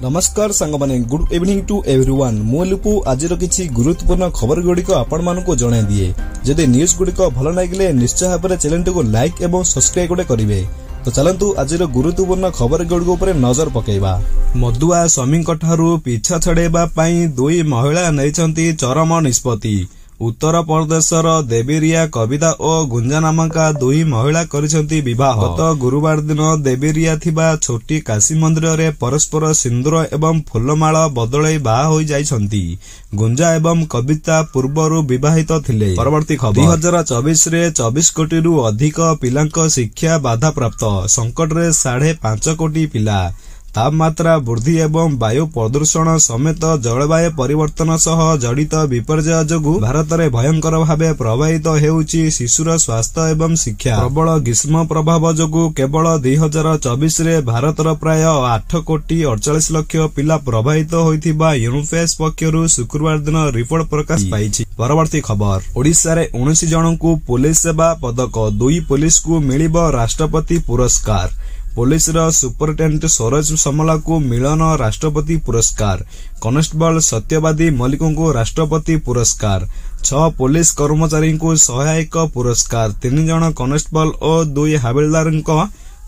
नमस्कार सांगमाने good evening to everyone मु लिपु आजिर किछि गुरुत्वपूर्ण खबर गुड़िक आपण मानकु जणाई दिए। जदि न्यूज गुड़िक भल लागिले निश्चय भाव चैनल को लाइक एवं सब्सक्राइब गोटे करिवे। तो चलंतु आजिर गुरुत्वपूर्ण खबर गुड़िक उपर नजर पकेइबा। मदुआ स्वामी ठारू पीछा छड़ेबा पई दुई महिला नैछंती चरम निष्पत्ति। उत्तर प्रदेशर देवीरिया कविता और गुंजा नामका दुई महिला करिसेंती विवाह। गत गुरुवार दिन देवीरिया थिबा छोटी काशी मंदिर रे परस्पर सिंदूर एवं फूलमाल बदलै बाहा होई जाइछंती। गुंजा एवं कविता पूर्वरु विवाहित थिले। परवर्ती खबर 2024 रे 24 कोटी रु अधिक पिलांक शिक्षा बाधा प्राप्त। संकट रे 5.5 कोटी पिला। तापमात्रा वृद्धि एवं वायु प्रदूषण समेत जलवायु परिवर्तन सह जड़ित विपर्यय जोगु भारत में भयंकर भावे प्रभावित हेउची शिशुर स्वास्थ्य एवं शिक्षा। प्रबल ग्रीष्म प्रभाव जोगु केवल 2024 रे भारतर प्राय 8 कोटी 48 लाख पिला प्रभावित होइथिबा यूनिसेफ पक्षरु शुक्रवार दिन रिपोर्ट प्रकाश पाइछि। परवर्ती खबर ओडिशा रे 19 जनकु पुलिस सेवा पदक। 2 पुलिस को मिलिबो राष्ट्रपति पुरस्कार। पुलिस रो सुपरिटेंडेंट सरोज समला को मिलन राष्ट्रपति पुरस्कार। कॉन्स्टेबल सत्यवादी मलिक को राष्ट्रपति पुरस्कार। 6 पुलिस कर्मचारी को सहायक पुरस्कार। 3 जन कॉन्स्टेबल और 2 हवलदार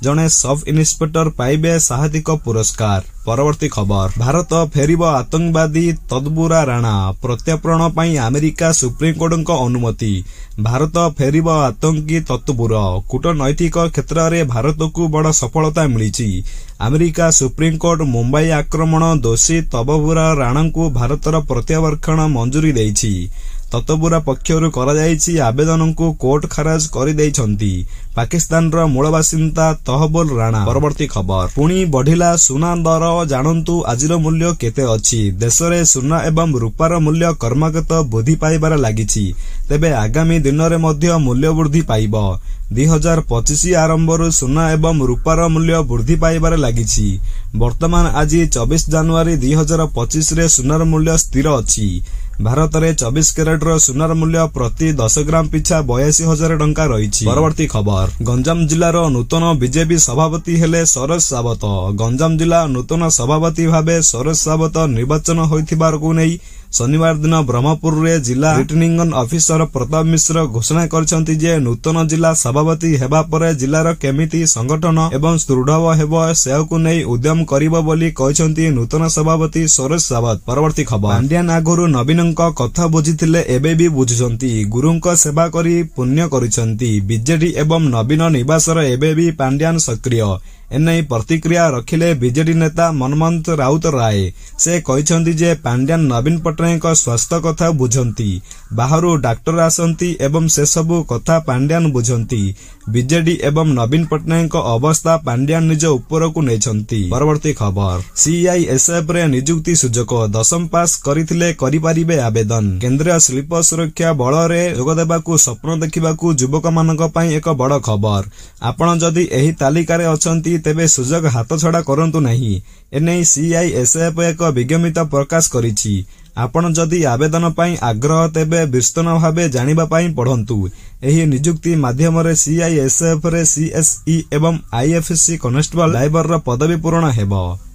जने सब इन्स्पेक्टर पाइबे साहसिक पुरस्कार। परवर्ती खबर भारत फेरिब आतंकवादी तदबुरा राणा। प्रत्यार्पण पई अमेरिका सुप्रीम कोर्ट को अनुमति। भारत फेरिब आतंकी तत्बुर। कूटनैतिक क्षेत्र में भारत को बड़ सफलता मिली। अमेरिका सुप्रीम कोर्ट मुंबई आक्रमण दोषी तदबुरा राणा को भारतर प्रत्यावर्षण मंजूरी देइछि। तत्बुरा पक्षरु करा जाइछि आवेदन को कोर्ट खारज कर देइछंती। पाकिस्तान रो मूल बासिंदा तहबुल राणा। परवर्ती खबर पुणी बढ़िला सुना दर। जानंतु आजिर मूल्य केते अछि। देश रे सुना एवं रूपार मूल्य क्रमागत वृद्धि पाइबार लागिछि। तेबे आगामी दिन रे मध्य मूल्य वृद्धि पाइबो। 2025 आरंभर सुना एवं रूपार मूल्य वृद्धि पाइबार लागिछि। वर्तमान आज 24 जनवरी 2025 रे सुनार मूल्य स्थिर अछि। भारत में 24 कैरेट रो सुनार मूल्य प्रति 10 ग्राम पिछा 82,000 टंका रही। परवर्ती खबर गंजाम जिलार नूतन बीजेपी सभापति हेले सरोज सावत। गंजाम जिला नूतन सभापति भावे सरोज सावत निर्वाचन होइथिबार को नै शनिवार दिन ब्रह्मपुर रे जिला रिटर्निंग ऑफिसर प्रताप मिश्र घोषणा करछंती जे नूतन जिला सभापति हेबा परे जिलार केमिति संगठन एवं सुदृढ़ हेबो सेको नै उद्यम करिबो बोली कहछंती नूतन सभापति सरोज सावत। परवर्ती खबर पांड्यान आगुरु नवीनଙ୍କ कथा बुझिथिले एबे भी बुझुछंती। गुरुଙ୍କ सेवा करी पुण्य करिछंती। बीजेडी एवं नवीन निवासर एबे भी पांड्यान सक्रिय। एनै प्रतिक्रिया रखिले बीजेडी नेता मनमंत राउत राय। से कहछंती जे पांड्यान नवीन पटनायक स्वास्थ्य कथा बुझंती। बाहरु डाक्टर आसंती एवं से सबु कथा पांड्यान बुझंती। बीजेडी एवं नवीन पटनायक अवस्था पांड्यान निज ऊपर को नेछंती। परवर्ती खबर सीआईएसएफ रे नियुक्ति सुजोग। 10th पास करिथिले करिपारिबे आवेदन। केंद्रीय शिल्प सुरक्षा बल रे जोग देबाकू स्वप्न देखिबाकू युवक मानक पई एक बड़ खबर। आपण जदि एही तालिका रे अछंती तेबे सुजोग हाथ छड़ा करंतु नहीं। एनै सीआईएसएफ एक विज्ञप्ति प्रकाश करिछि। आपण जदि आवेदन पई आग्रह तेबे विस्तृत भावे जानिबा पई पढंतु। एही नियुक्ति माध्यम रे सीआईएसएफ रे सीएसई एवं आईएफसी कॉन्स्टेबल ड्राइवर रो पदवी पूर्ण हेबो।